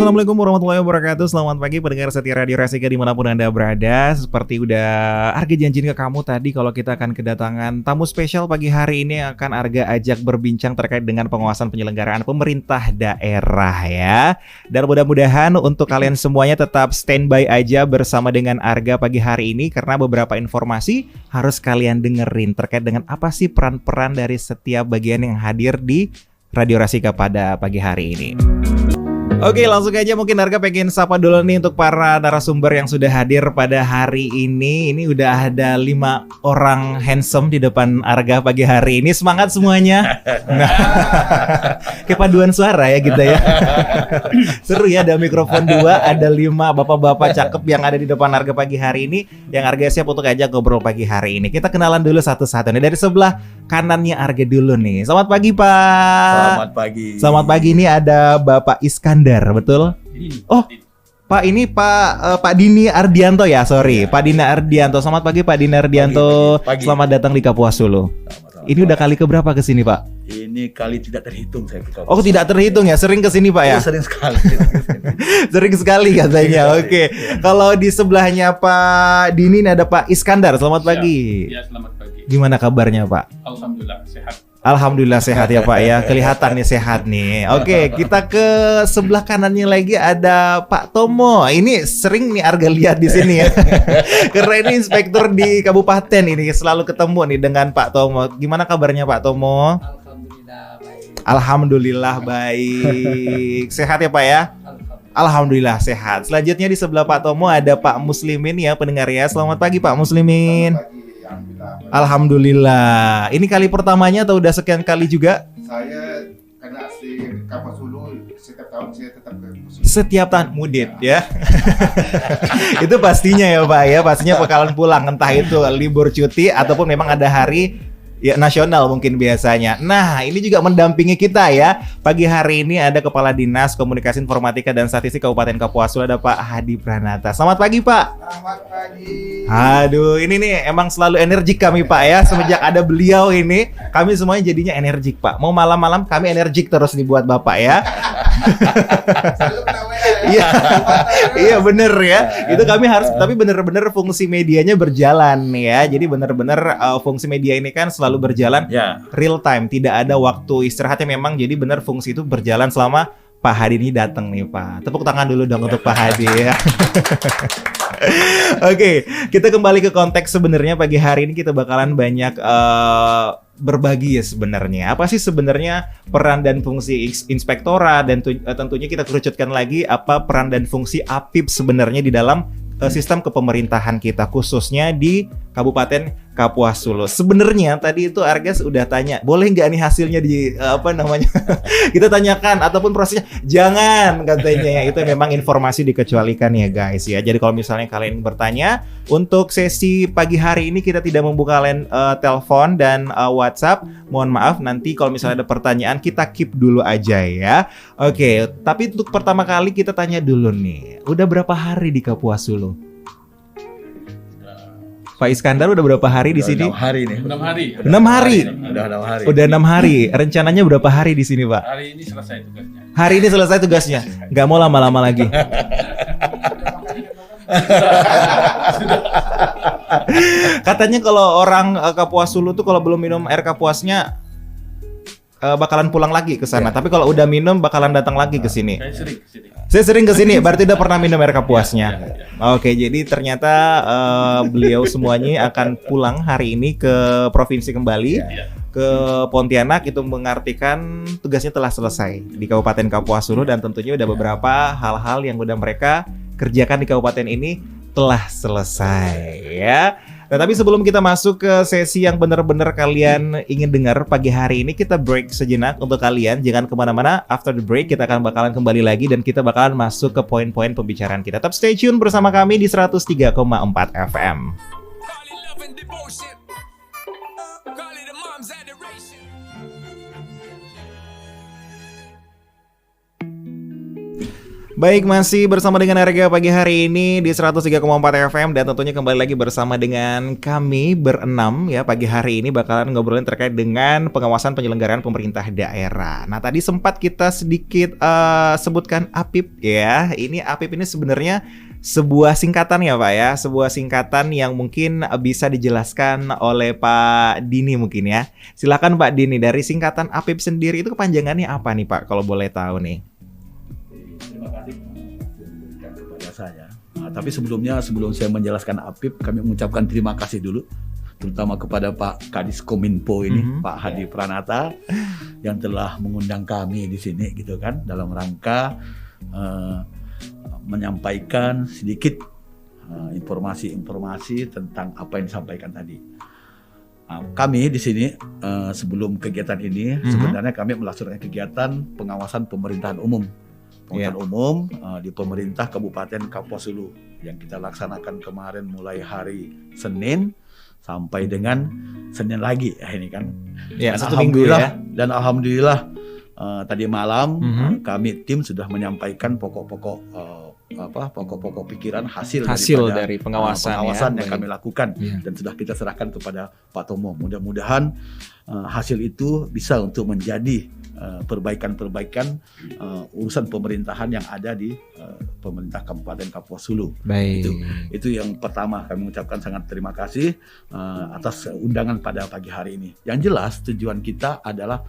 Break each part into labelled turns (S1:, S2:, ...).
S1: Assalamualaikum warahmatullahi wabarakatuh. Selamat pagi pendengar setia Radio Rasika dimanapun Anda berada. Seperti udah Arga janjiin ke kamu tadi, kalau kita akan kedatangan tamu spesial pagi hari ini, akan Arga ajak berbincang terkait dengan pengawasan penyelenggaraan pemerintah daerah ya. Dan mudah-mudahan untuk kalian semuanya tetap standby aja bersama dengan Arga pagi hari ini, karena beberapa informasi harus kalian dengerin terkait dengan apa sih peran-peran dari setiap bagian yang hadir di Radio Rasika pada pagi hari ini. Oke, langsung aja mungkin Arga pengen sapa dulu nih untuk para narasumber yang sudah hadir pada hari ini. Ini udah ada 5 orang handsome di depan Arga pagi hari ini. Semangat semuanya. Nah, kayak paduan suara ya kita ya. Seru ya, ada mikrofon 2, ada 5 bapak-bapak cakep yang ada di depan Arga pagi hari ini, yang Arga siap untuk ajak ngobrol pagi hari ini. Kita kenalan dulu satu-satu nih. Dari sebelah kanannya Arga dulu nih. Selamat pagi, Pak.
S2: Selamat pagi.
S1: Selamat pagi, ini ada Bapak Iskandar, betul? Oh, Pak ini Pak Dini Ardianto ya, sorry. Pak Dini Ardianto. Selamat pagi Pak Dini Ardianto.
S2: Pagi.
S1: Selamat datang di Kapuas Solo. Ini udah kali keberapa ke sini, Pak?
S2: Ini kali tidak terhitung saya ke Kapuas.
S1: Oh, tidak terhitung ya. Sering ke sini, Pak ya?
S2: Oh, sering sekali.
S1: Sering sekali katanya. Oke. Kalau di sebelahnya Pak Dini ini ada Pak Iskandar. Selamat pagi.
S3: Ya, selamat pagi.
S1: Gimana kabarnya, Pak?
S3: Alhamdulillah sehat.
S1: Alhamdulillah sehat ya Pak ya. Kelihatan nih sehat nih. Oke, kita ke sebelah kanannya lagi ada Pak Tomo. Ini sering nih Arga lihat di sini ya. Karena ini inspektur di kabupaten ini, selalu ketemu nih dengan Pak Tomo. Gimana kabarnya Pak Tomo?
S4: Alhamdulillah baik.
S1: Alhamdulillah baik. Sehat ya Pak ya? Alhamdulillah sehat. Selanjutnya di sebelah Pak Tomo ada Pak Muslimin ya pendengar ya. Selamat pagi Pak Muslimin. Alhamdulillah. Ini kali pertamanya atau udah sekian kali juga?
S5: Saya karena asli Kapuas Solo, setiap tahun saya tetap ke Solo.
S1: Setiap tahun mudit ya. Itu pastinya ya Pak ya. Pastinya bakalan pulang, entah itu libur cuti ataupun memang ada hari ya nasional mungkin biasanya. Nah, ini juga mendampingi kita ya. Pagi hari ini ada Kepala Dinas Komunikasi Informatika dan Statistik Kabupaten Kapuas Solo, ada Pak Hadi Pranata. Selamat pagi Pak.
S5: Selamat pagi.
S1: Aduh, ini nih emang selalu energik kami Pak ya. Semenjak ada beliau ini, kami semuanya jadinya energik Pak. Mau malam-malam kami energik terus nih buat Bapak ya.
S5: Selalu kena WA ya.
S1: Iya, iya bener ya. Itu kami harus, tapi bener-bener fungsi medianya berjalan ya. Jadi bener-bener fungsi media ini kan selalu berjalan
S2: Ya.
S1: real time, tidak ada waktu istirahatnya memang. Jadi bener fungsi itu berjalan selama Pak Hadi ini datang nih Pak. Tepuk tangan dulu dong untuk Pak Hadi ya. Oke, kita kembali ke konteks sebenarnya pagi hari ini kita bakalan banyak berbagi ya sebenarnya. Apa sih sebenarnya peran dan fungsi inspektorat, dan tentunya kita kerucutkan lagi apa peran dan fungsi APIP sebenarnya di dalam sistem kepemerintahan kita, khususnya di Kabupaten Kapuas Solo. Sebenarnya tadi itu Argas udah tanya, boleh nggak nih hasilnya di kita tanyakan ataupun prosesnya? Jangan katanya ya, itu memang informasi dikecualikan ya guys ya. Jadi kalau misalnya kalian bertanya, untuk sesi pagi hari ini kita tidak membuka line telepon dan WhatsApp. Mohon maaf, nanti kalau misalnya ada pertanyaan kita keep dulu aja ya. Oke, tapi untuk pertama kali kita tanya dulu nih, udah berapa hari di Kapuas Solo? Pak Iskandar udah berapa hari di sini?
S2: 6 hari nih.
S3: 6 hari.
S1: 6 hari.
S2: Udah 6 hari.
S1: Udah 6 hari. Rencananya berapa hari di sini, Pak?
S3: Hari ini selesai tugasnya.
S1: Hari ini selesai tugasnya. Nggak mau lama-lama lagi. Katanya kalau orang Kapuas Solo tuh kalau belum minum air kapuasnya bakalan pulang lagi ke sana. Tapi kalau udah minum bakalan datang lagi ke sini.
S3: Saya sering kesini.
S1: Saya sering kesini, berarti udah pernah minum air kapuasnya. Oke, jadi ternyata beliau semuanya akan pulang hari ini ke provinsi kembali, ke Pontianak. Itu mengartikan tugasnya telah selesai di Kabupaten Kapuas Solo, dan tentunya udah beberapa hal-hal yang udah mereka kerjakan di kabupaten ini telah selesai ya. Nah, tapi sebelum kita masuk ke sesi yang benar-benar kalian ingin dengar pagi hari ini, kita break sejenak untuk kalian. Jangan kemana-mana, after the break kita bakalan kembali lagi dan kita bakalan masuk ke poin-poin pembicaraan kita. Tetap stay tune bersama kami di 103,4 FM. Baik, masih bersama dengan Arga pagi hari ini di 103,4 FM dan tentunya kembali lagi bersama dengan kami berenam ya. Pagi hari ini bakalan ngobrolin terkait dengan pengawasan penyelenggaraan pemerintah daerah. Nah, tadi sempat kita sedikit sebutkan APIP ya. Ini APIP ini sebenarnya sebuah singkatan ya Pak ya. Sebuah singkatan yang mungkin bisa dijelaskan oleh Pak Dini mungkin ya. Silakan Pak Dini, dari singkatan APIP sendiri itu kepanjangannya apa nih Pak kalau boleh tahu nih?
S2: Terima kasih memberikan kepada saya. Nah, tapi sebelum saya menjelaskan APIP, kami mengucapkan terima kasih dulu, terutama kepada Pak Kadis Kominfo ini, Pak Hadi Pranata, yang telah mengundang kami di sini, gitu kan, dalam rangka menyampaikan sedikit informasi-informasi tentang apa yang disampaikan tadi. Nah, kami di sini sebelum kegiatan ini sebenarnya kami melaksanakan kegiatan pengawasan pemerintahan umum. Pengawasan umum di pemerintah Kabupaten Kapuas Hulu yang kita laksanakan kemarin mulai hari Senin sampai dengan Senin lagi ini kan.
S1: Ya,
S2: Dan
S1: satu minggu ya.
S2: Dan alhamdulillah tadi malam kami tim sudah menyampaikan pokok-pokok pikiran hasil
S1: dari pengawasan
S2: yang kami lakukan dan sudah kita serahkan kepada Pak Tomo. Mudah-mudahan hasil itu bisa untuk menjadi perbaikan urusan pemerintahan yang ada di pemerintah Kabupaten Kapuas Hulu.
S1: Baik.
S2: Itu yang pertama, kami mengucapkan sangat terima kasih atas undangan pada pagi hari ini. Yang jelas tujuan kita adalah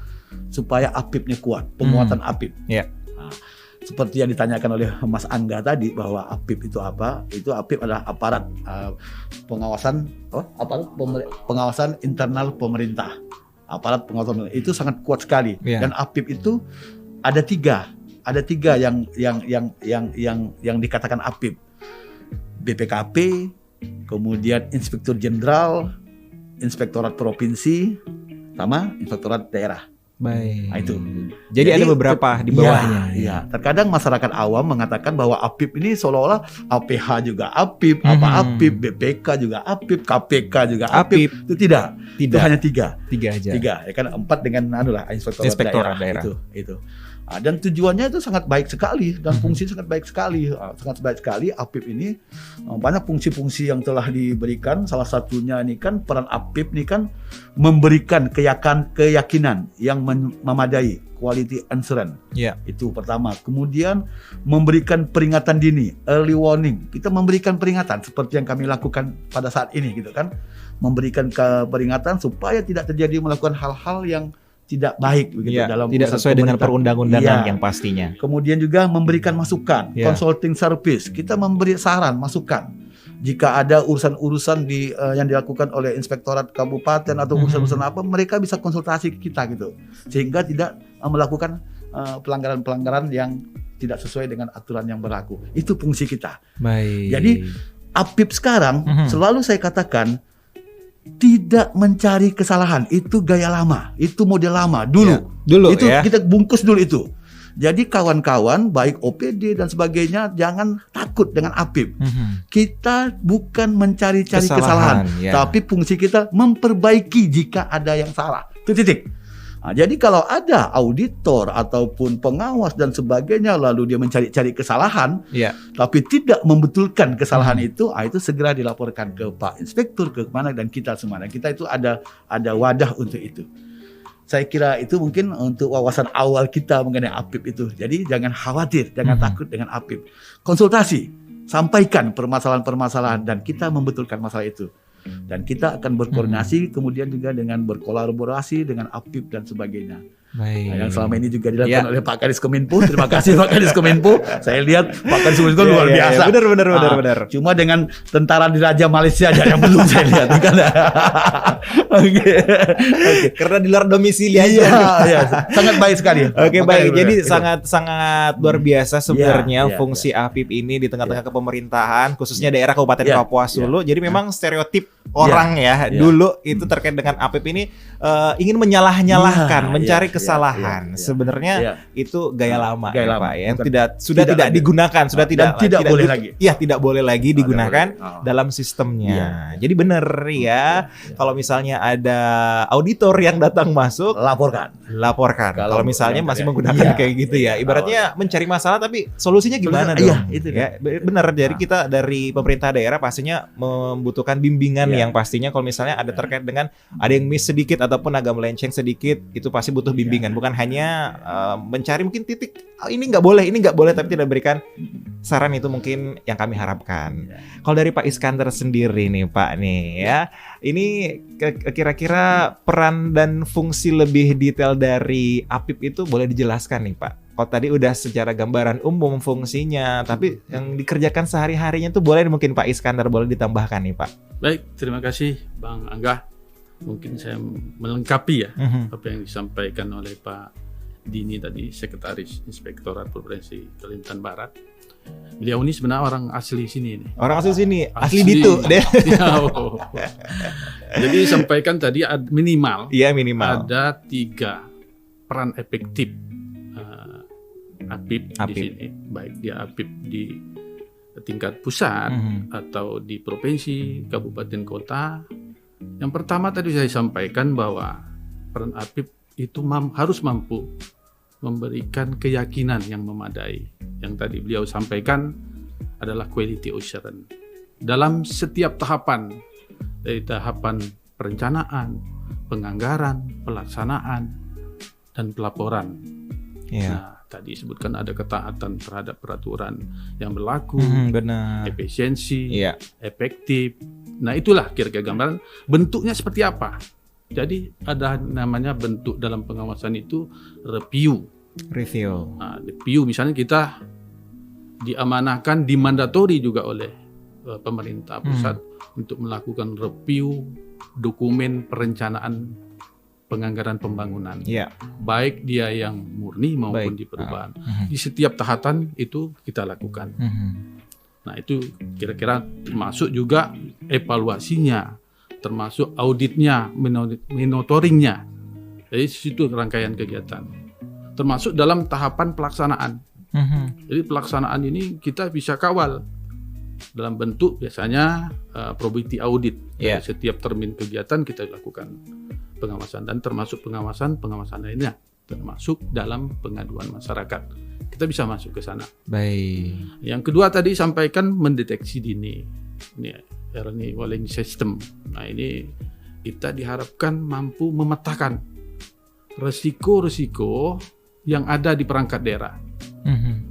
S2: supaya APIP-nya kuat, penguatan APIP.
S1: Yeah.
S2: Nah, seperti yang ditanyakan oleh Mas Angga tadi bahwa APIP itu apa? Itu APIP adalah aparat pengawasan internal pemerintah. Aparat pengawasan itu sangat kuat sekali dan APIP itu ada tiga yang dikatakan APIP, BPKP, kemudian Inspektur Jenderal, Inspektorat Provinsi, sama Inspektorat Daerah.
S1: Baik.
S2: Nah, itu.
S1: Jadi ada beberapa di bawahnya.
S2: Iya. Terkadang masyarakat awam mengatakan bahwa APIP ini seolah-olah APH juga APIP, APIP, BPK juga APIP, KPK juga APIP. Itu tidak. Itu hanya tiga aja. Ya kan, 4 dengan Inspektorat Daerah. Itu. Dan tujuannya itu sangat baik sekali dan fungsi sangat baik sekali. Sangat baik sekali APIP ini. Banyak fungsi-fungsi yang telah diberikan. Salah satunya ini kan peran APIP ini kan memberikan keyakinan yang memadai, quality assurance. Itu pertama. Kemudian memberikan peringatan dini, early warning. Kita memberikan peringatan seperti yang kami lakukan pada saat ini gitu kan. Memberikan peringatan supaya tidak terjadi melakukan hal-hal yang tidak baik begitu dalam
S1: tidak sesuai dengan perundang-undangan yang pastinya.
S2: Kemudian juga memberikan masukan, consulting service. Kita memberi saran, masukan. Jika ada urusan-urusan yang dilakukan oleh inspektorat kabupaten atau urusan-urusan apa, mereka bisa konsultasi ke kita gitu. Sehingga tidak melakukan pelanggaran-pelanggaran yang tidak sesuai dengan aturan yang berlaku. Itu fungsi kita.
S1: Baik.
S2: Jadi APIP sekarang selalu saya katakan tidak mencari kesalahan, itu gaya lama, itu model lama dulu itu kita bungkus dulu itu. Jadi kawan-kawan baik OPD dan sebagainya jangan takut dengan APIP. Kita bukan mencari-cari kesalahan, tapi fungsi kita memperbaiki jika ada yang salah. Itu titik. Nah, jadi kalau ada auditor ataupun pengawas dan sebagainya lalu dia mencari-cari kesalahan, tapi tidak membetulkan kesalahan itu segera dilaporkan ke Pak Inspektur, ke mana dan kita semua. Dan kita itu ada wadah untuk itu. Saya kira itu mungkin untuk wawasan awal kita mengenai APIP itu. Jadi jangan khawatir, jangan takut dengan APIP. Konsultasi, sampaikan permasalahan-permasalahan dan kita membetulkan masalah itu. Dan kita akan berkoordinasi kemudian juga dengan berkolaborasi dengan APIP dan sebagainya. Nah, yang selama ini juga dilakukan oleh Pak Kadis Kominfo. Terima kasih Pak Kadis Kominfo. Saya lihat Pak Kadis Kominfo luar biasa.
S1: Benar.
S2: Cuma dengan tentara diraja Malaysia aja yang belum saya lihat. Oke.
S1: Karena di luar domisili aja.
S2: Iya, sangat baik sekali.
S1: Oke, baik. Jadi sangat luar biasa sebenarnya fungsi APIP ini di tengah-tengah kepemerintahan, khususnya daerah Kabupaten Kapuas Hulu. Jadi memang stereotip orang dulu itu terkait dengan APIP ini ingin menyalah-nyalahkan, mencari kesalahan kesalahan. Sebenarnya itu gaya lama, ya, Pak, yang tidak digunakan, tidak
S2: boleh lagi.
S1: Iya, tidak boleh lagi digunakan dalam sistemnya. Jadi benar ya, kalau misalnya ada auditor yang datang masuk, laporkan. Kalau misalnya masih menggunakan kayak gitu ya, ibaratnya mencari masalah tapi solusinya gimana dong? Iya, itu ya. Benar, jadi kita dari pemerintah daerah pastinya membutuhkan bimbingan yang pastinya kalau misalnya ada terkait dengan ada yang miss sedikit ataupun agak melenceng sedikit, itu pasti butuh bimbingan. Bukan hanya mencari mungkin titik ini nggak boleh, tapi tidak berikan saran, itu mungkin yang kami harapkan. Kalau dari Pak Iskandar sendiri nih Pak nih ya, ini kira-kira peran dan fungsi lebih detail dari APIP itu boleh dijelaskan nih Pak? Kalau tadi udah secara gambaran umum fungsinya, tapi yang dikerjakan sehari-harinya tuh boleh mungkin Pak Iskandar boleh ditambahkan nih Pak.
S3: Baik, terima kasih Bang Angga. Mungkin saya melengkapi ya apa yang disampaikan oleh Pak Dini tadi, Sekretaris Inspektorat Provinsi Kalimantan Barat. Beliau ini sebenarnya orang asli sini nih.
S1: Orang asli sini, asli Ditu deh.
S3: Jadi sampaikan tadi minimal ada 3 peran efektif APIP di sini, baik dia APIP di tingkat pusat atau di provinsi, kabupaten, kota. Yang pertama tadi saya sampaikan bahwa peran APIP itu harus mampu memberikan keyakinan yang memadai. Yang tadi beliau sampaikan adalah quality assurance. Dalam setiap tahapan, dari tahapan perencanaan, penganggaran, pelaksanaan, dan pelaporan. Nah, tadi sebutkan ada ketaatan terhadap peraturan yang berlaku, efisiensi, efektif. Nah, itulah kira-kira gambaran bentuknya seperti apa. Jadi ada namanya bentuk dalam pengawasan itu review. Nah, review misalnya kita diamanahkan, dimandatori juga oleh pemerintah pusat untuk melakukan review dokumen perencanaan penganggaran pembangunan, baik dia yang murni maupun di perubahan. Di setiap tahapan itu kita lakukan. Nah, itu kira-kira termasuk juga evaluasinya, termasuk auditnya, monitoringnya. Jadi situ rangkaian kegiatan. Termasuk dalam tahapan pelaksanaan. Jadi pelaksanaan ini kita bisa kawal dalam bentuk biasanya probability audit. Jadi setiap termin kegiatan kita lakukan pengawasan, dan termasuk pengawasan lainnya, termasuk dalam pengaduan masyarakat. Kita bisa masuk ke sana.
S1: Baik.
S3: Yang kedua tadi sampaikan mendeteksi dini. Ini early warning system. Nah, ini kita diharapkan mampu memetakan resiko-resiko yang ada di perangkat daerah.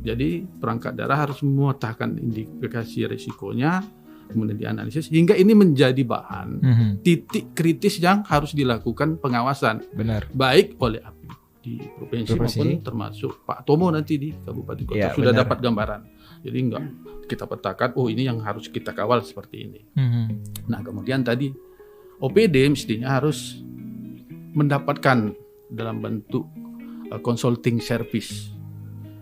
S3: Jadi perangkat daerah harus memetakan indikasi resikonya, kemudian dianalisis hingga ini menjadi bahan titik kritis yang harus dilakukan pengawasan. Baik oleh APIP di provinsi maupun termasuk Pak Tomo nanti di kabupaten kota sudah dapat gambaran. Jadi enggak kita petakan, oh ini yang harus kita kawal seperti ini. Nah, kemudian tadi OPD mestinya harus mendapatkan dalam bentuk consulting service.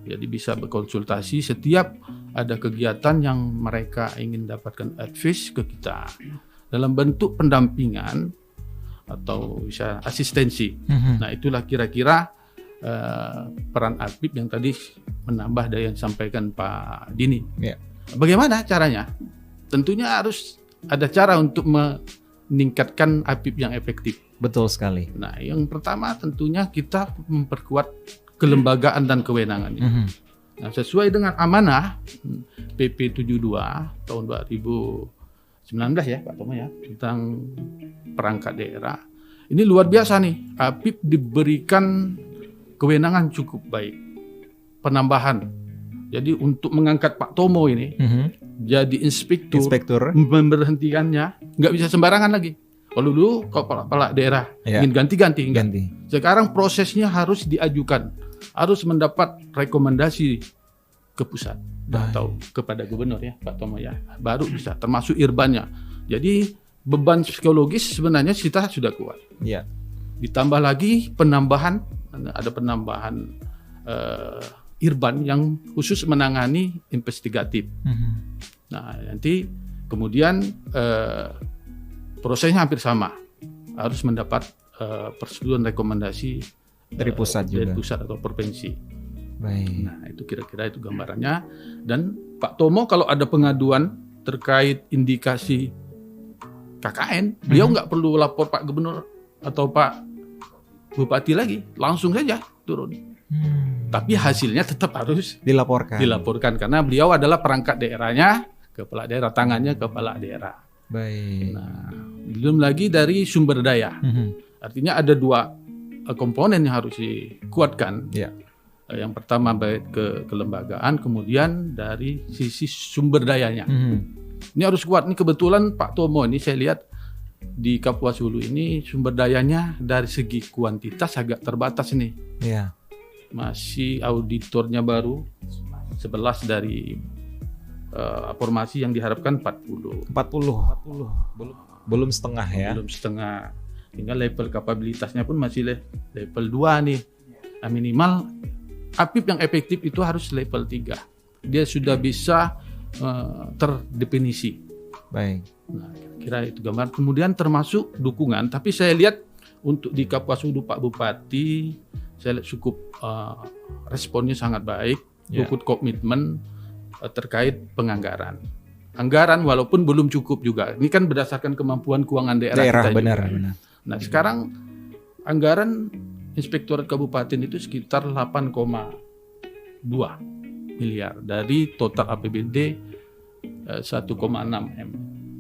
S3: Jadi bisa berkonsultasi setiap ada kegiatan yang mereka ingin dapatkan advice ke kita dalam bentuk pendampingan atau bisa asistensi. Nah, itulah kira-kira peran APIP yang tadi menambah dari yang disampaikan Pak Dini. Bagaimana caranya? Tentunya harus ada cara untuk meningkatkan APIP yang efektif.
S1: Betul sekali.
S3: Nah, yang pertama tentunya kita memperkuat kelembagaan dan kewenangannya. Nah, sesuai dengan amanah PP 72 tahun 2019 ya Pak Tomo ya, tentang perangkat daerah. Ini luar biasa nih, APIP diberikan kewenangan cukup baik. Penambahan. Jadi untuk mengangkat Pak Tomo ini jadi inspektur. Memberhentikannya nggak bisa sembarangan lagi. Kalau dulu kepala daerah ingin ganti. Sekarang prosesnya harus diajukan, harus mendapat rekomendasi ke pusat atau kepada gubernur ya Pak Tomo ya, baru bisa termasuk irbannya. Jadi beban psikologis sebenarnya kita sudah kuat. Ditambah lagi ada penambahan irban yang khusus menangani investigatif. Nah, nanti kemudian prosesnya hampir sama, harus mendapat persetujuan rekomendasi
S1: dari pusat juga.
S3: Dari pusat atau provinsi.
S1: Baik.
S3: Nah, itu kira-kira itu gambarannya. Dan Pak Tomo kalau ada pengaduan terkait indikasi KKN, beliau nggak perlu lapor Pak Gubernur atau Pak Bupati lagi, langsung saja turun. Tapi hasilnya tetap harus dilaporkan karena beliau adalah perangkat daerahnya, kepala daerah, tangannya kepala daerah.
S1: Baik.
S3: Nah, belum lagi dari sumber daya. Artinya ada 2 komponen yang harus dikuatkan.
S1: Ya.
S3: Yang pertama baik kelembagaan, kemudian dari sisi sumber dayanya. Ini harus kuat. Ini kebetulan Pak Tomo ini saya lihat di Kapuas Hulu ini sumber dayanya dari segi kuantitas agak terbatas nih.
S1: Iya.
S3: Masih auditornya baru 11 dari formasi yang diharapkan 40.
S1: Belum setengah ya.
S3: Belum setengah. Tinggal level kapabilitasnya pun masih level 2 nih. Nah, minimal APIP yang efektif itu harus level 3. Dia sudah bisa terdefinisi.
S1: Baik.
S3: Nah, kira itu gambar. Kemudian termasuk dukungan. Tapi saya lihat untuk di Kapuas Hulu Pak Bupati, saya lihat cukup responnya sangat baik. Cukup komitmen terkait penganggaran. Anggaran walaupun belum cukup juga. Ini kan berdasarkan kemampuan keuangan daerah kita
S1: benar.
S3: Nah, sekarang anggaran Inspektorat Kabupaten itu sekitar 8,2 miliar dari total APBD 1,6 M.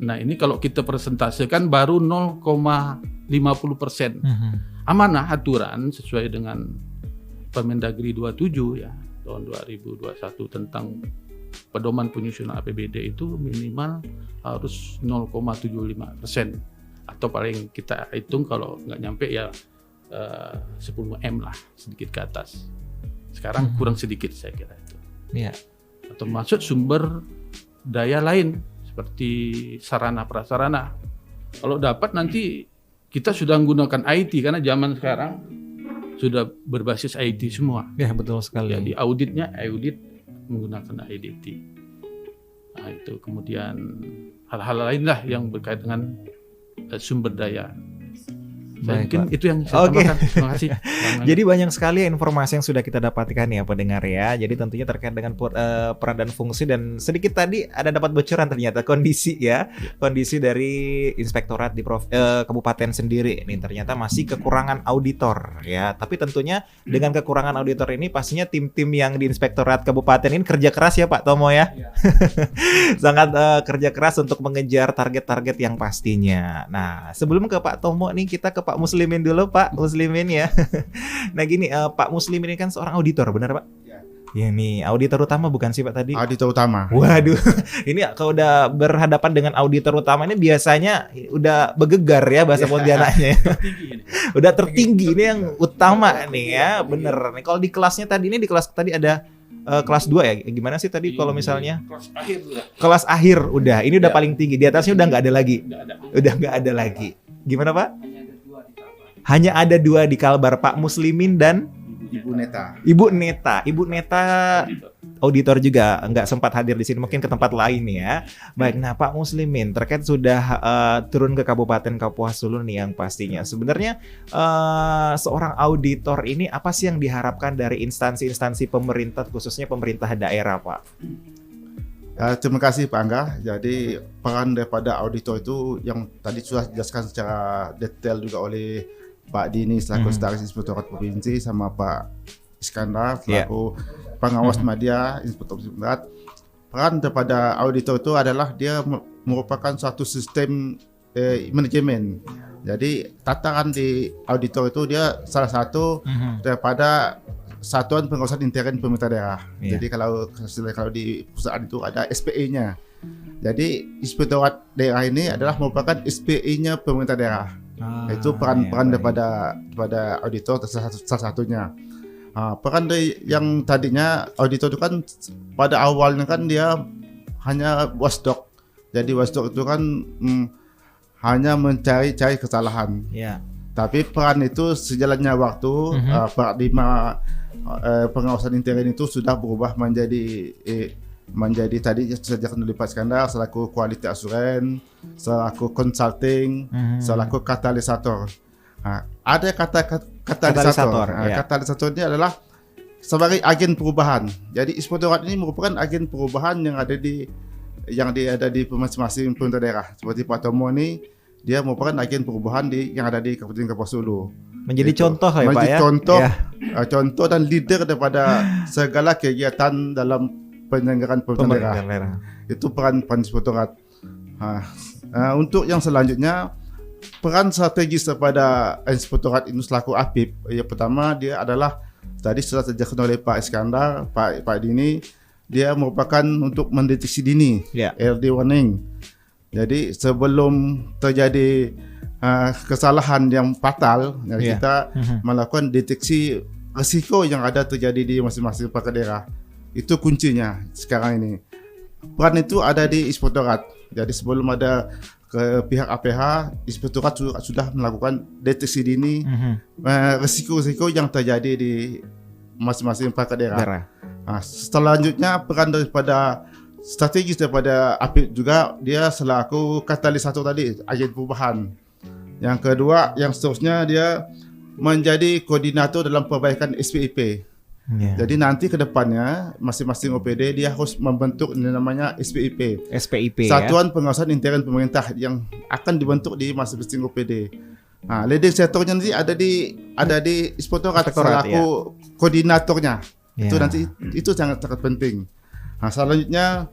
S3: Nah, ini kalau kita presentasekan baru 0,50%. Amanah aturan sesuai dengan Permendagri 27 ya tahun 2021 tentang pedoman penyusunan APBD itu minimal harus 0,75%, atau paling kita hitung kalau nggak nyampe ya 10 M lah, sedikit ke atas. Sekarang kurang sedikit saya kira itu.
S1: Iya.
S3: Atau masuk sumber daya lain seperti sarana prasarana. Kalau dapat nanti kita sudah menggunakan IT karena zaman sekarang sudah berbasis IT semua.
S1: Ya, betul sekali.
S3: Jadi audit menggunakan IDT. Nah, itu kemudian hal-hal lain lah yang berkait dengan sumber daya.
S1: Baik,
S3: mungkin
S1: Pak.
S3: Itu yang saya tambahkan. Terima kasih.
S1: Jadi banyak sekali informasi yang sudah kita dapatkan ya pendengar ya. Jadi tentunya terkait dengan peran dan fungsi, dan sedikit tadi ada dapat bocoran ternyata kondisi ya. Kondisi dari inspektorat di kabupaten sendiri ini ternyata masih kekurangan auditor ya. Tapi tentunya dengan kekurangan auditor ini pastinya tim-tim yang di inspektorat kabupaten ini kerja keras ya Pak Tomo ya. Sangat kerja keras untuk mengejar target-target yang pastinya. Nah, sebelum ke Pak Tomo nih, kita ke Pak Muslimin dulu, Pak Muslimin ya. Nah gini, Pak Muslimin ini kan seorang auditor, benar Pak? Ya nih, auditor utama bukan sih Pak tadi?
S5: Auditor utama.
S1: Waduh, ini kalau udah berhadapan dengan auditor utama ini biasanya udah bergegar ya bahasa Pontianaknya. Udah tertinggi, ini yang utama nih ya, bener. Nih kalau di kelasnya tadi, ini di kelas tadi ada kelas 2 ya, gimana sih tadi kalau misalnya? Kelas akhir udah, ini udah paling tinggi, di atasnya udah nggak ada lagi. Udah nggak ada lagi. Gimana Pak? Hanya ada 2 di Kalbar, Pak Muslimin dan
S5: Ibu Neta.
S1: Ibu Neta auditor juga nggak sempat hadir di sini, mungkin ke tempat lain ya. Baik, nah Pak Muslimin terkait sudah turun ke Kabupaten Kapuas Hulu nih yang pastinya. Sebenarnya seorang auditor ini apa sih yang diharapkan dari instansi-instansi pemerintah, khususnya pemerintah daerah, Pak?
S5: Terima kasih Pak Angga. Jadi peran daripada auditor itu yang tadi sudah dijelaskan secara detail juga oleh Pak Dini selaku Sekretaris Inspektorat Provinsi sama Pak Iskandar selaku pengawas media Inspektorat. Peran daripada auditor itu adalah dia merupakan suatu sistem manajemen. Jadi tataran di auditor itu dia salah satu daripada Satuan Pengawasan Intern Pemerintah Daerah. Jadi kalau di perusahaan itu ada SPE-nya. Jadi Inspektorat Daerah ini adalah merupakan SPE-nya pemerintah daerah. Itu peran-peran daripada auditor salah satunya. Peran yang tadinya auditor itu kan pada awalnya kan dia hanya watchdog. Jadi watchdog itu kan hanya mencari kesalahan. Tapi peran itu sejalannya waktu paradigma pengawasan intern itu sudah berubah menjadi tadi sejak oleh Pak Iskandar selaku quality assurance, selaku consulting, selaku katalisator. Ada katalisator.
S1: Ya.
S5: Katalisator ini adalah sebagai agen perubahan. Jadi inspektorat ini merupakan agen perubahan yang ada di masing-masing pemerintah daerah. Seperti Pak Tomo ini, dia merupakan agen perubahan yang ada di Kabupaten Kapuas Hulu.
S1: Menjadi contoh ya Pak ya.
S5: Contoh dan leader daripada segala kegiatan dalam penyelenggaraan pemerintah daerah. Itu peran inspektorat. Untuk yang selanjutnya, peran strategis daripada inspektorat ini selaku APIP, yang pertama dia adalah tadi sudah dijelaskan oleh Pak Iskandar, Pak Dini, dia merupakan untuk mendeteksi dini, early warning. Jadi sebelum terjadi kesalahan yang fatal, kita melakukan deteksi risiko yang ada terjadi di masing-masing perangkat daerah. Itu kuncinya sekarang ini. Peran itu ada di inspektorat. Jadi sebelum ada ke pihak APH, inspektorat sudah melakukan deteksi dini risiko-risiko yang terjadi di masing-masing perangkat daerah. Selanjutnya peran daripada strategis daripada APIP juga, dia selaku katalisator tadi, agen perubahan. Yang kedua, yang seterusnya dia menjadi koordinator dalam perbaikan SPIP. Jadi nanti ke depannya masing-masing OPD dia harus membentuk yang namanya SPIP. Satuan Pengawasan Intern Pemerintah yang akan dibentuk di masing-masing OPD. Leading sektornya nanti ada di inspektorat selaku koordinatornya. Itu nanti itu sangat penting. Selanjutnya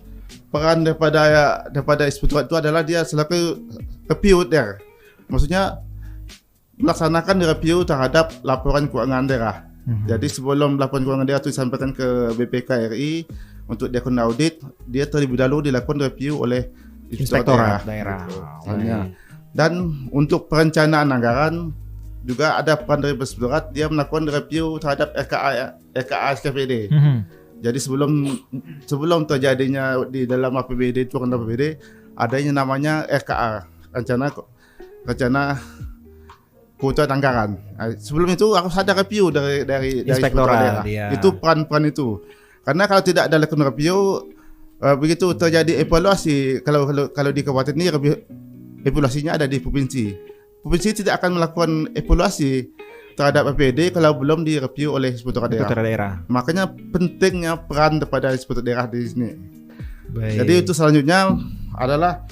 S5: peran daripada inspektorat itu adalah dia selaku review there. Maksudnya melaksanakan review terhadap laporan keuangan daerah. Jadi sebelum laporan keuangan daerah itu disampaikan ke BPK RI untuk dilakukan audit, dia terlebih dahulu dilakukan review oleh inspektorat daerah. Dan untuk perencanaan anggaran juga ada peran dari inspektorat, dia melakukan review terhadap RKA SKPD. Jadi sebelum terjadinya di dalam APBD, turun APBD, adanya namanya RKA, rencana kebutuhan anggaran. Sebelum itu harus ada review dari inspektorat daerah. Itu peran itu. Karena kalau tidak ada lakukan review, begitu terjadi evaluasi, kalau di kabupaten ini evaluasinya ada di provinsi. Provinsi tidak akan melakukan evaluasi terhadap APBD kalau belum direview oleh inspektorat daerah. Makanya pentingnya peran daripada inspektorat daerah di sini. Baik. Jadi itu selanjutnya adalah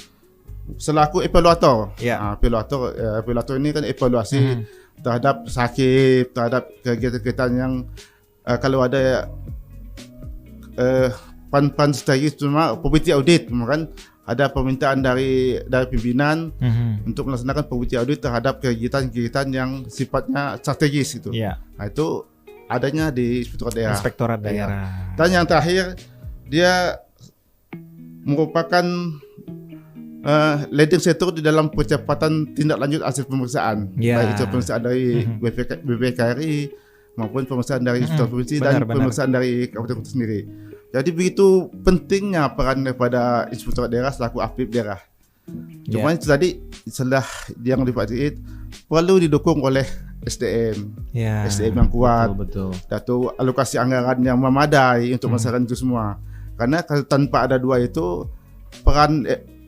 S5: selaku evaluator. Evaluator ini kan evaluasi terhadap sakit, terhadap kegiatan-kegiatan yang kalau ada pan strategis cuma property audit, kan ada permintaan dari pimpinan untuk melaksanakan property audit terhadap kegiatan-kegiatan yang sifatnya strategis itu. Itu adanya di inspektorat daerah. Dan yang terakhir, dia merupakan leading sektor di dalam percepatan tindak lanjut hasil pemeriksaan, baik itu pemeriksaan dari BPKRI maupun pemeriksaan dari inspektorat provinsi dan pemeriksaan dari kabupaten kota sendiri. Jadi begitu pentingnya peran daripada inspektorat daerah selaku APIP daerah. Cuma itu tadi setelah yang dipakai perlu didukung oleh SDM, SDM yang kuat, atau alokasi anggaran yang memadai untuk masyarakat itu semua. Karena kalau tanpa ada dua itu, peran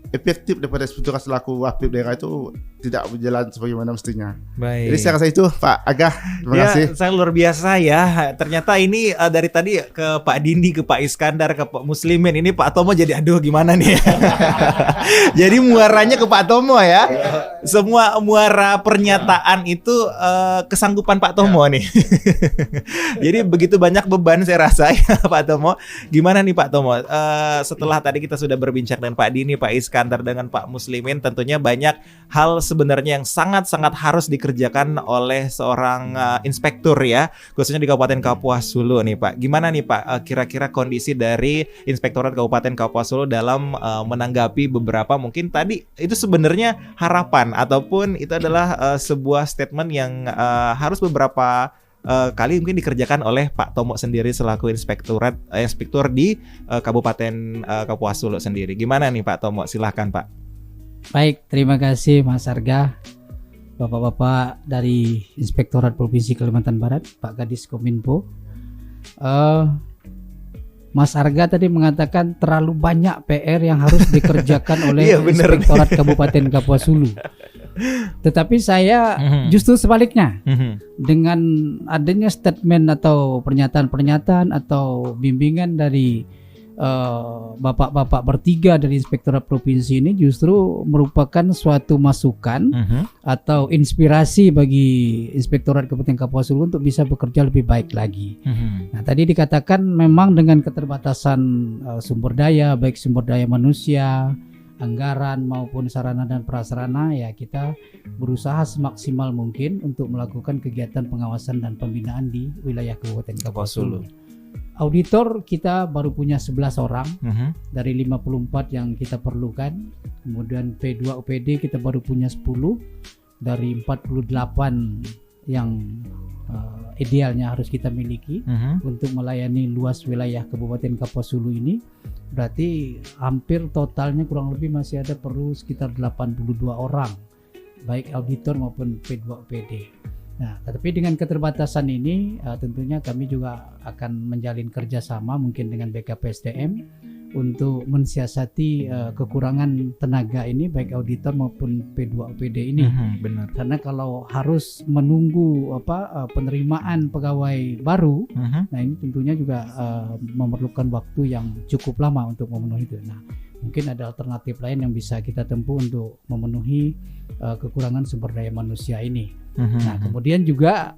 S5: efektif daripada inspektorat selaku APIP daerah itu tidak berjalan sebagaimana mestinya.
S1: Baik.
S5: Jadi saya rasa itu Pak Agah, terima kasih.
S1: Saya luar biasa ya. Ternyata ini dari tadi ke Pak Dini, ke Pak Iskandar, ke Pak Muslimin, ini Pak Tomo jadi aduh gimana nih. Jadi muaranya ke Pak Tomo ya. Semua muara pernyataan itu kesanggupan Pak Tomo nih. Jadi begitu banyak beban saya rasa ya Pak Tomo. Gimana nih Pak Tomo? Setelah tadi kita sudah berbincang dengan Pak Dini, Pak Iskandar, dengan Pak Muslimin, tentunya banyak hal sebenarnya yang sangat-sangat harus dikerjakan oleh seorang inspektur ya, khususnya di Kabupaten Kapuas Hulu nih Pak. Gimana nih Pak kira-kira kondisi dari Inspektorat Kabupaten Kapuas Hulu dalam menanggapi beberapa mungkin tadi itu sebenarnya harapan ataupun itu adalah sebuah statement yang harus beberapa kali mungkin dikerjakan oleh Pak Tomo sendiri selaku inspektur di Kabupaten Kapuas Hulu sendiri. Gimana nih Pak Tomo? Silahkan Pak.
S4: Baik, terima kasih Mas Arga, Bapak-bapak dari Inspektorat Provinsi Kalimantan Barat, Pak Kadis Kominfo. Mas Arga tadi mengatakan terlalu banyak PR yang harus dikerjakan oleh Inspektorat Kabupaten Kapuas Hulu. Tetapi saya justru sebaliknya, dengan adanya statement atau pernyataan-pernyataan atau bimbingan dari bapak-bapak bertiga dari Inspektorat Provinsi ini justru merupakan suatu masukan atau inspirasi bagi Inspektorat Kabupaten Kapuas Hulu untuk bisa bekerja lebih baik lagi. Nah, tadi dikatakan memang dengan keterbatasan sumber daya, baik sumber daya manusia, anggaran maupun sarana dan prasarana, ya kita berusaha semaksimal mungkin untuk melakukan kegiatan pengawasan dan pembinaan di wilayah Kabupaten Kapuas Hulu. Auditor kita baru punya 11 orang dari 54 yang kita perlukan. Kemudian P2 OPD kita baru punya 10 dari 48 yang idealnya harus kita miliki untuk melayani luas wilayah Kabupaten Kapuas Hulu ini. Berarti hampir totalnya kurang lebih masih ada perlu sekitar 82 orang, baik auditor maupun P2 OPD. Nah, tetapi dengan keterbatasan ini tentunya kami juga akan menjalin kerjasama mungkin dengan BKPSDM untuk mensiasati kekurangan tenaga ini, baik auditor maupun P2 OPD ini.
S1: Benar.
S4: Karena kalau harus menunggu penerimaan pegawai baru, nah ini tentunya juga memerlukan waktu yang cukup lama untuk memenuhi itu. Nah, mungkin ada alternatif lain yang bisa kita tempuh untuk memenuhi kekurangan sumber daya manusia ini. Nah, kemudian juga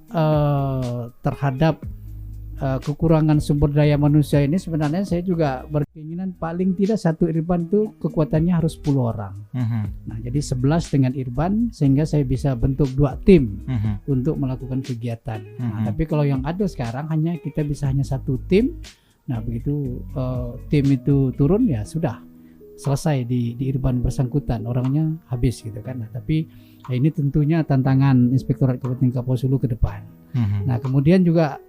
S4: terhadap kekurangan sumber daya manusia ini sebenarnya saya juga berkeinginan paling tidak satu irban itu kekuatannya harus 10 orang. Nah, jadi 11 dengan irban sehingga saya bisa bentuk 2 tim untuk melakukan kegiatan. Nah, tapi kalau yang ada sekarang kita bisa hanya 1 tim. Nah, begitu tim itu turun ya sudah selesai di irban bersangkutan, orangnya habis gitu kan. Nah, tapi ini tentunya tantangan Inspektorat Kabupaten Kapuas Hulu ke depan. Nah, kemudian juga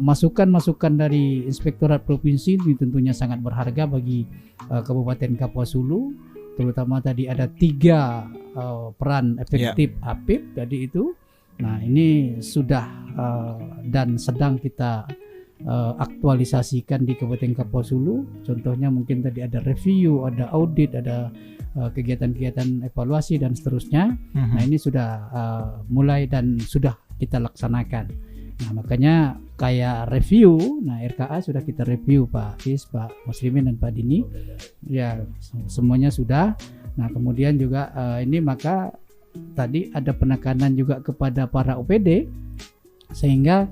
S4: masukan-masukan dari Inspektorat Provinsi ini tentunya sangat berharga bagi Kabupaten Kapuas Hulu, terutama tadi ada 3 peran efektif APIP tadi itu. Nah, ini sudah dan sedang kita aktualisasikan di Kabupaten Kapuas Hulu. Contohnya mungkin tadi ada review, ada audit, ada kegiatan-kegiatan evaluasi dan seterusnya. Nah, ini sudah mulai dan sudah kita laksanakan. Nah, makanya kayak review, nah RKA sudah kita review Pak Is, Pak Muslimin dan Pak Dini. Ya, semuanya sudah. Nah, kemudian juga ini maka tadi ada penekanan juga kepada para OPD sehingga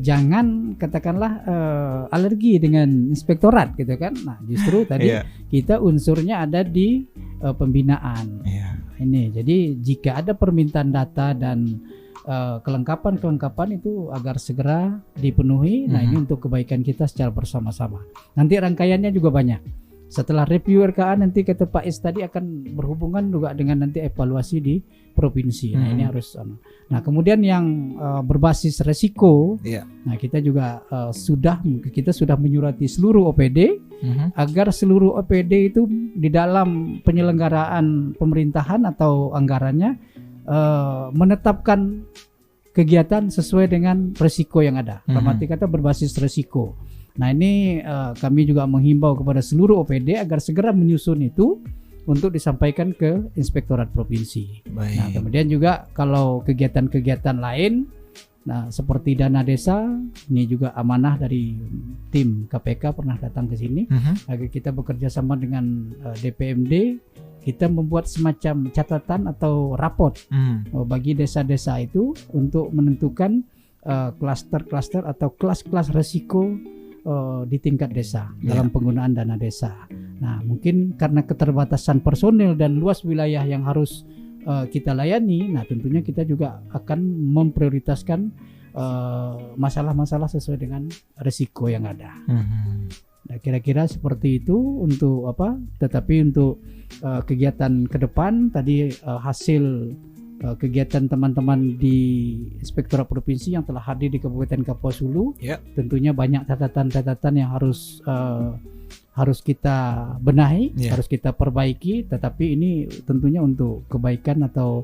S4: jangan katakanlah alergi dengan inspektorat gitu kan. Nah, justru tadi kita unsurnya ada di pembinaan. Ini jadi jika ada permintaan data dan kelengkapan itu agar segera dipenuhi. Nah, ini untuk kebaikan kita secara bersama-sama. Nanti rangkaiannya juga banyak. Setelah review RKA nanti kata Pak Is tadi akan berhubungan juga dengan nanti evaluasi di provinsi. Nah, ini harus. Nah, kemudian yang berbasis resiko. Nah, kita juga sudah menyurati seluruh OPD agar seluruh OPD itu di dalam penyelenggaraan pemerintahan atau anggarannya menetapkan kegiatan sesuai dengan resiko yang ada. Arti kata berbasis resiko. Nah, ini kami juga menghimbau kepada seluruh OPD agar segera menyusun itu untuk disampaikan ke Inspektorat Provinsi. Nah, kemudian juga kalau kegiatan-kegiatan lain, nah seperti dana desa, ini juga amanah dari tim KPK pernah datang ke sini agar kita bekerja sama dengan DPMD. Kita membuat semacam catatan atau raport bagi desa-desa itu untuk menentukan klaster-klaster atau kelas-kelas resiko di tingkat desa dalam penggunaan dana desa. Nah, mungkin karena keterbatasan personil dan luas wilayah yang harus kita layani, nah tentunya kita juga akan memprioritaskan masalah-masalah sesuai dengan resiko yang ada. Nah, kira-kira seperti itu untuk tetapi untuk kegiatan ke depan tadi hasil kegiatan teman-teman di Inspektorat Provinsi yang telah hadir di Kabupaten Kapuas Hulu, tentunya banyak catatan-catatan yang harus kita benahi, harus kita perbaiki, tetapi ini tentunya untuk kebaikan atau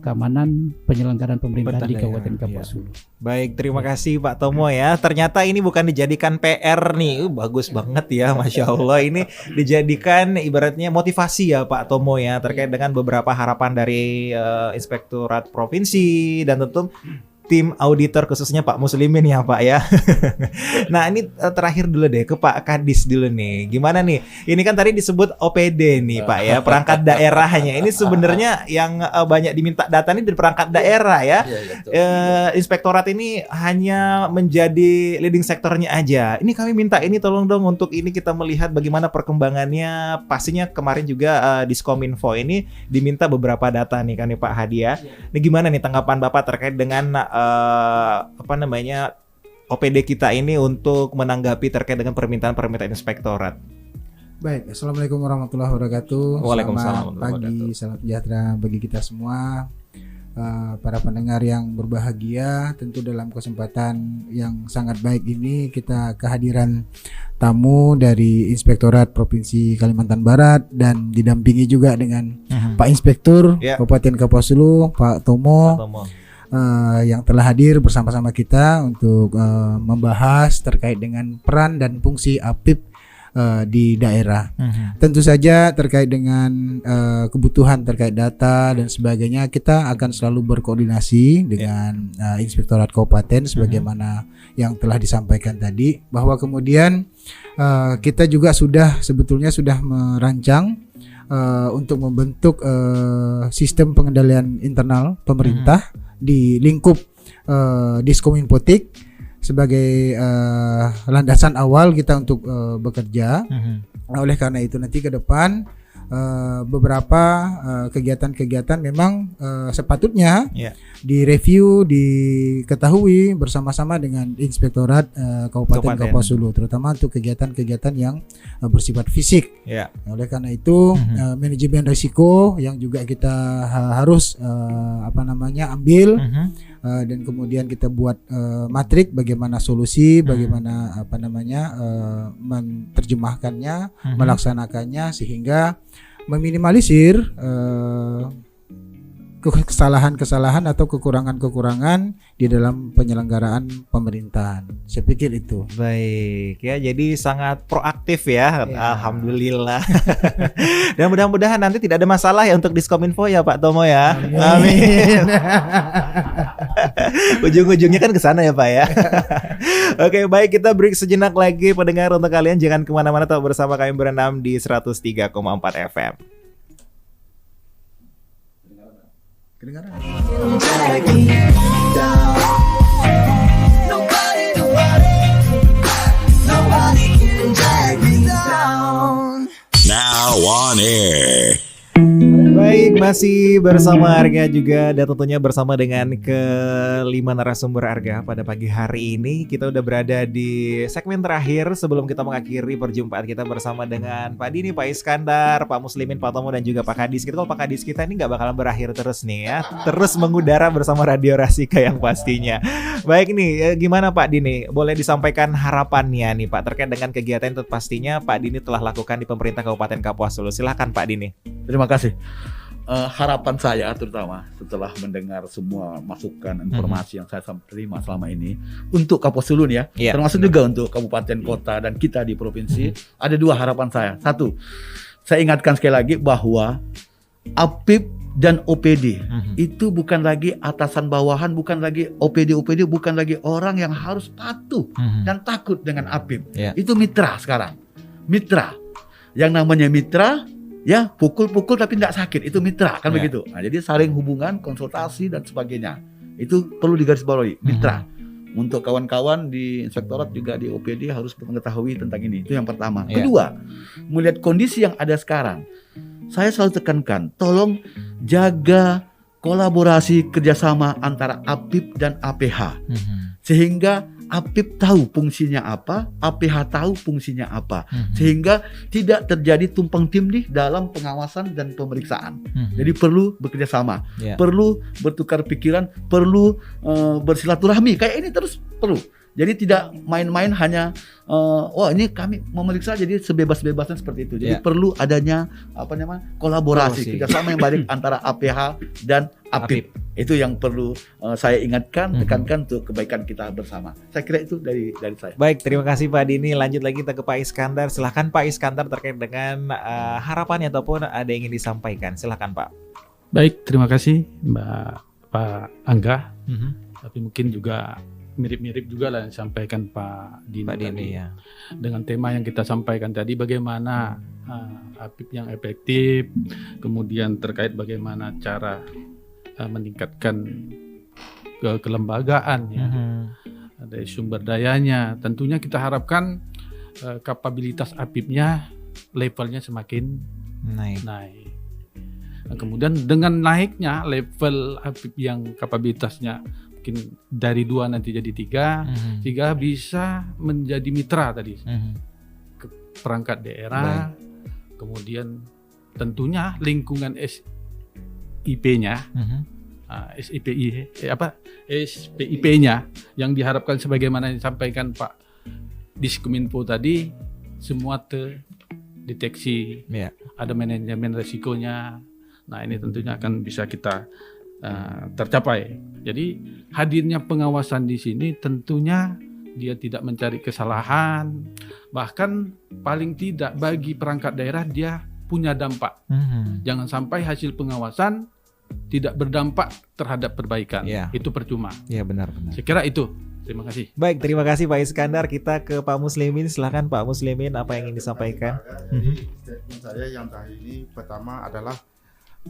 S4: keamanan penyelenggaraan pemerintahan di
S1: daerah,
S4: Kabupaten Kapuas Hulu.
S1: Baik, terima kasih Pak Tomo ya. Ternyata ini bukan dijadikan PR nih, bagus banget ya, Masya Allah. Ini dijadikan ibaratnya motivasi ya Pak Tomo ya, terkait dengan beberapa harapan dari Inspektorat Provinsi dan tentu tim auditor khususnya Pak Muslimin ya Pak ya. Nah ini terakhir dulu deh ke Pak Kadis dulu nih. Gimana nih? Ini kan tadi disebut OPD nih Pak ya, perangkat daerahnya. Ini sebenarnya yang banyak diminta data ini dari perangkat daerah ya. Inspektorat ini hanya menjadi leading sektornya aja. Ini kami minta ini tolong dong untuk ini kita melihat bagaimana perkembangannya. Pastinya kemarin juga Diskominfo ini diminta beberapa data nih kan nih Pak Hadi ya. Ini gimana nih tanggapan Bapak terkait dengan OPD kita ini untuk menanggapi terkait dengan permintaan inspektorat.
S6: Baik, Assalamualaikum warahmatullahi wabarakatuh.
S1: Waalaikumsalam.
S6: Selamat pagi, salam sejahtera bagi kita semua. Para pendengar yang berbahagia, tentu dalam kesempatan yang sangat baik ini kita kehadiran tamu dari Inspektorat Provinsi Kalimantan Barat dan didampingi juga dengan Pak Inspektur Kabupaten Kapuas Hulu, Pak Tomo. Yang telah hadir bersama-sama kita untuk membahas terkait dengan peran dan fungsi APIP di daerah. Tentu saja terkait dengan kebutuhan terkait data dan sebagainya, kita akan selalu berkoordinasi dengan Inspektorat Kabupaten sebagaimana yang telah disampaikan tadi, bahwa kemudian kita juga sebetulnya sudah merancang untuk membentuk sistem pengendalian internal pemerintah di lingkup Diskominfotik sebagai landasan awal kita untuk bekerja. Oleh karena itu nanti ke depan beberapa kegiatan-kegiatan memang sepatutnya direview, diketahui bersama-sama dengan Inspektorat Kabupaten Kapuas Hulu, terutama untuk kegiatan-kegiatan yang bersifat fisik. Oleh karena itu manajemen risiko yang juga kita harus ambil dan kemudian kita buat matrik bagaimana solusi, bagaimana menerjemahkannya, melaksanakannya sehingga meminimalisir kesalahan-kesalahan atau kekurangan-kekurangan di dalam penyelenggaraan pemerintahan. Saya pikir itu.
S1: Baik ya, jadi sangat proaktif ya. Alhamdulillah. Dan mudah-mudahan nanti tidak ada masalah ya untuk Diskominfo ya Pak Tomo ya. Amin. Ujung-ujungnya kan ke sana ya Pak ya. Oke, baik, kita break sejenak lagi pendengar. Untuk kalian jangan kemana-mana, tetap bersama kami berenam di 103,4 FM.
S6: Kedengaran.
S7: Now on air.
S1: Baik, masih bersama Arga juga dan tentunya bersama dengan kelima narasumber Arga pada pagi hari ini. Kita udah berada di segmen terakhir sebelum kita mengakhiri perjumpaan kita bersama dengan Pak Dini, Pak Iskandar, Pak Muslimin, Pak Tomo dan juga Pak Kadis. Kalau Pak Kadis kita ini nggak bakalan berakhir terus nih ya, terus mengudara bersama Radio Rasika yang pastinya. Baik nih, gimana Pak Dini? Boleh disampaikan harapannya nih Pak terkait dengan kegiatan itu pastinya Pak Dini telah lakukan di pemerintah Kabupaten Kapuas Hulu. Silahkan Pak Dini.
S2: Terima kasih. Harapan saya terutama setelah mendengar semua masukan informasi yang saya terima selama ini untuk Kapuas Hulu ya, termasuk juga untuk kabupaten, kota dan kita di provinsi, ada dua harapan saya. Satu, saya ingatkan sekali lagi bahwa APIP dan OPD itu bukan lagi atasan bawahan, bukan lagi OPD bukan lagi orang yang harus patuh dan takut dengan APIP. Itu mitra sekarang. Mitra. Yang namanya mitra ya, pukul-pukul tapi tidak sakit, itu mitra kan begitu. Nah, jadi saling hubungan, konsultasi dan sebagainya. Itu perlu digarisbawahi, mitra. Untuk kawan-kawan di inspektorat juga di OPD harus mengetahui tentang ini. Itu yang pertama. Kedua, melihat kondisi yang ada sekarang, saya selalu tekankan, tolong jaga kolaborasi kerjasama antara APIP dan APH. Sehingga APIP tahu fungsinya apa, APH tahu fungsinya apa, sehingga tidak terjadi tumpang tindih dalam pengawasan dan pemeriksaan. Jadi perlu bekerja sama, perlu bertukar pikiran, perlu bersilaturahmi. Kayak ini terus perlu. Jadi tidak main-main hanya wah ini kami memeriksa jadi sebebas-bebasnya seperti itu. Jadi perlu adanya kolaborasi, kerjasama yang baik antara APH dan APIP. Itu yang perlu saya ingatkan, tekankan untuk kebaikan kita bersama. Saya kira itu dari saya.
S1: Baik, terima kasih Pak Dini. Lanjut lagi kita ke Pak Iskandar. Silahkan Pak Iskandar terkait dengan harapannya ataupun ada yang ingin disampaikan. Silahkan Pak.
S3: Baik, terima kasih Pak Angga. Tapi mungkin juga mirip-mirip juga lah yang disampaikan Pak Dini tadi.
S1: Ya.
S3: Dengan tema yang kita sampaikan tadi, bagaimana APIP yang efektif, kemudian terkait bagaimana cara meningkatkan kelembagaan ya, dari sumber dayanya. Tentunya kita harapkan kapabilitas APIP-nya levelnya semakin naik. Nah, kemudian dengan naiknya level APIP yang kapabilitasnya mungkin dari 2 nanti jadi 3, sehingga bisa menjadi mitra tadi ke perangkat daerah. Kemudian tentunya lingkungan SIP-nya, SPIP-nya yang diharapkan sebagaimana disampaikan Pak Diskominfo tadi, semua terdeteksi, ada manajemen resikonya. Nah, ini tentunya akan bisa kita tercapai. Jadi hadirnya pengawasan di sini tentunya dia tidak mencari kesalahan, bahkan paling tidak bagi perangkat daerah dia punya dampak. Jangan sampai hasil pengawasan tidak berdampak terhadap perbaikan. Itu percuma.
S1: Iya, benar.
S3: Saya kira itu. Terima kasih.
S1: Baik, terima kasih Pak Iskandar. Kita ke Pak Muslimin. Silakan Pak Muslimin, apa yang ingin disampaikan?
S5: Jadi statement saya yang tadi ini pertama adalah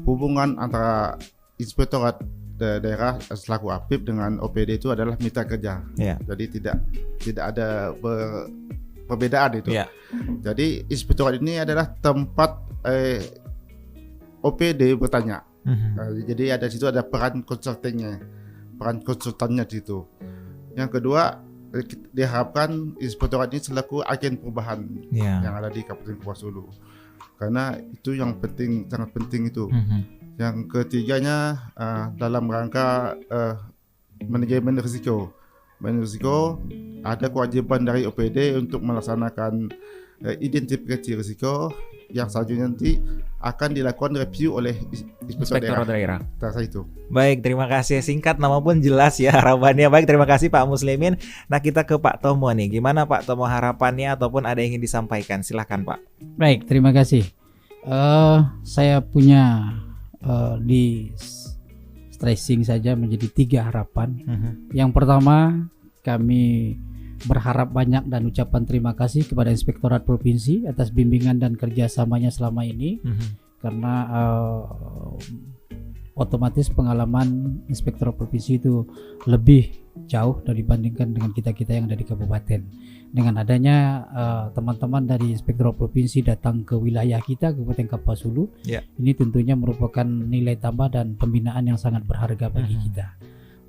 S5: hubungan antara Inspektorat Daerah selaku APIP dengan OPD itu adalah mitra kerja. Jadi tidak ada perbedaan itu. Jadi Inspektorat ini adalah tempat OPD bertanya. Jadi ada situ ada peran konsultannya di situ. Yang kedua, diharapkan Inspektorat ini selaku agen perubahan yang ada di Kabupaten Kapuas Hulu. Karena itu yang penting, sangat penting itu. Yang ketiganya dalam rangka manajemen risiko. Manajemen risiko ada kewajiban dari OPD untuk melaksanakan identifikasi risiko yang selanjutnya nanti akan dilakukan review oleh Inspektorat Daerah. Itu.
S1: Baik, terima kasih. Singkat nama pun jelas ya harapannya. Baik, terima kasih Pak Muslimin. Nah, kita ke Pak Tomo nih. Gimana Pak Tomo harapannya ataupun ada yang ingin disampaikan? Silahkan Pak.
S4: Baik, terima kasih. Saya punya di stressing saja menjadi 3 harapan. Yang pertama, kami berharap banyak dan ucapan terima kasih kepada Inspektorat Provinsi atas bimbingan dan kerjasamanya selama ini, karena otomatis pengalaman Inspektorat Provinsi itu lebih jauh dibandingkan dengan kita-kita yang ada di kabupaten. Dengan adanya teman-teman dari Inspektorat Provinsi datang ke wilayah kita, Kabupaten Kapuas Hulu, ini tentunya merupakan nilai tambah dan pembinaan yang sangat berharga bagi kita.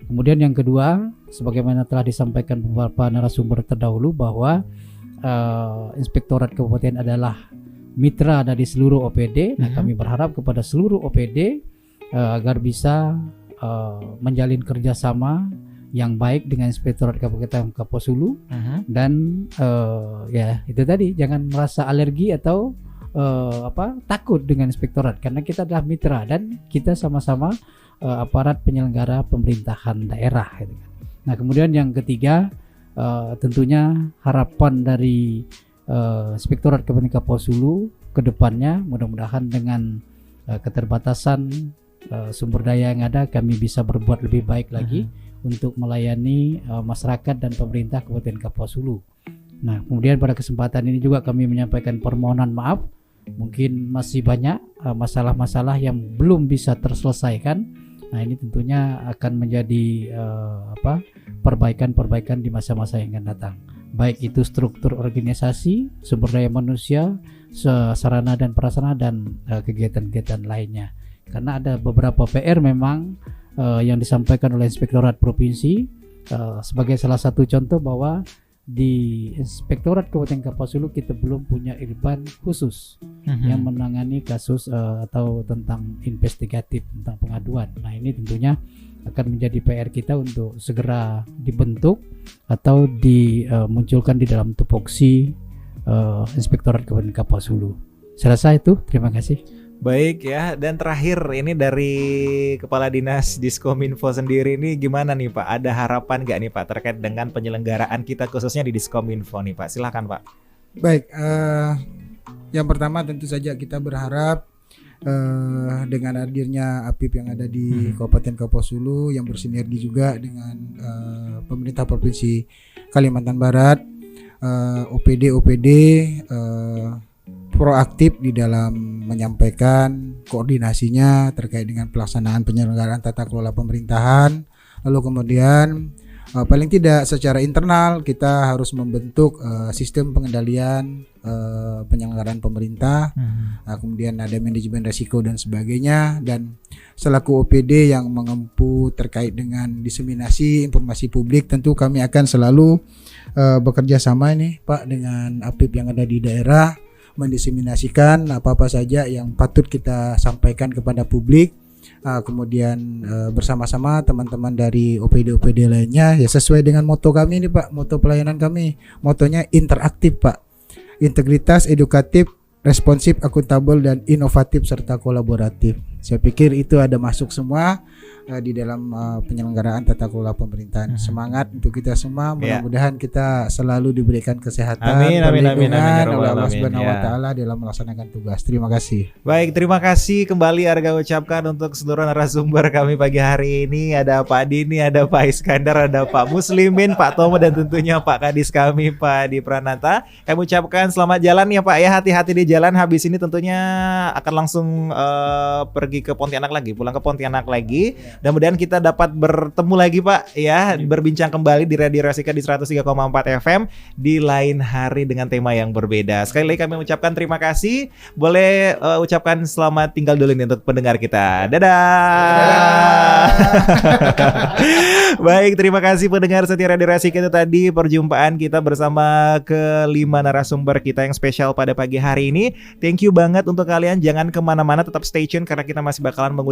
S4: Kemudian yang kedua, sebagaimana telah disampaikan beberapa narasumber terdahulu bahwa Inspektorat Kabupaten adalah mitra dari seluruh OPD. Nah, kami berharap kepada seluruh OPD agar bisa menjalin kerjasama yang baik dengan Inspektorat Kabupaten Kapuas Hulu. Dan ya itu tadi, jangan merasa alergi atau takut dengan Inspektorat, karena kita adalah mitra dan kita sama-sama aparat penyelenggara pemerintahan daerah gitu kan. Nah, kemudian yang ketiga, tentunya harapan dari Inspektorat Kabupaten Kapuas Hulu ke depannya, mudah-mudahan dengan keterbatasan sumber daya yang ada, kami bisa berbuat lebih baik lagi untuk melayani masyarakat dan pemerintah Kabupaten Kapuas Hulu. Nah, kemudian pada kesempatan ini juga kami menyampaikan permohonan maaf, mungkin masih banyak masalah-masalah yang belum bisa terselesaikan. Nah, ini tentunya akan menjadi perbaikan-perbaikan di masa-masa yang akan datang. Baik itu struktur organisasi, sumber daya manusia, sarana dan prasarana, dan kegiatan-kegiatan lainnya. Karena ada beberapa PR memang yang disampaikan oleh Inspektorat Provinsi, sebagai salah satu contoh bahwa di Inspektorat Kabupaten Kapuas Hulu kita belum punya irban khusus yang menangani kasus atau tentang investigatif, tentang pengaduan. Nah, ini tentunya akan menjadi PR kita untuk segera dibentuk atau dimunculkan di dalam tupoksi Inspektorat Kabupaten Kapuas Hulu. Saya rasa itu, terima kasih.
S1: Baik ya, dan terakhir ini dari Kepala Dinas Diskominfo sendiri ini gimana nih Pak? Ada harapan nggak nih Pak terkait dengan penyelenggaraan kita khususnya di Diskominfo nih Pak? Silakan Pak.
S6: Baik, yang pertama tentu saja kita berharap dengan hadirnya APIP yang ada di Kabupaten Kapuas Hulu yang bersinergi juga dengan pemerintah Provinsi Kalimantan Barat, OPD proaktif di dalam menyampaikan koordinasinya terkait dengan pelaksanaan penyelenggaraan tata kelola pemerintahan. Lalu kemudian paling tidak secara internal kita harus membentuk sistem pengendalian penyelenggaraan pemerintah, kemudian ada manajemen risiko dan sebagainya, dan selaku OPD yang mengempu terkait dengan diseminasi informasi publik, tentu kami akan selalu bekerja sama nih Pak dengan APIP yang ada di daerah, mendiseminasikan apa-apa saja yang patut kita sampaikan kepada publik. Kemudian bersama-sama teman-teman dari OPD lainnya ya sesuai dengan moto kami nih Pak, moto pelayanan kami, motonya interaktif Pak, integritas, edukatif, responsif, akuntabel, dan inovatif serta kolaboratif. Saya pikir itu ada masuk semua di dalam penyelenggaraan tata kelola pemerintahan. Semangat untuk kita semua, mudah-mudahan kita selalu diberikan kesehatan,
S1: amin,
S6: perlindungan oleh Allah Subhanahu wa taala dalam melaksanakan tugas. Terima kasih.
S1: Baik, terima kasih kembali Arga ucapkan untuk seluruh narasumber kami pagi hari ini. Ada Pak Dini, ada Pak Iskandar, ada Pak Muslimin, Pak Tomo, dan tentunya Pak Kadis kami Pak Di Pranata. Kami ucapkan selamat jalan ya Pak ya, hati-hati di jalan. Habis ini tentunya akan langsung pergi ke Pontianak lagi, pulang ke Pontianak lagi. Mudah-mudahan kita dapat bertemu lagi Pak ya, berbincang kembali di Radio Rasika di 103,4 FM di lain hari dengan tema yang berbeda. Sekali lagi kami ucapkan terima kasih. Boleh ucapkan selamat tinggal dulu nih untuk pendengar kita. Dadah. Baik, terima kasih pendengar setia Radio Rasika. Itu tadi perjumpaan kita bersama kelima narasumber kita yang spesial pada pagi hari ini. Thank you banget untuk kalian, jangan kemana-mana, tetap stay tune karena kita masih bakalan mengundang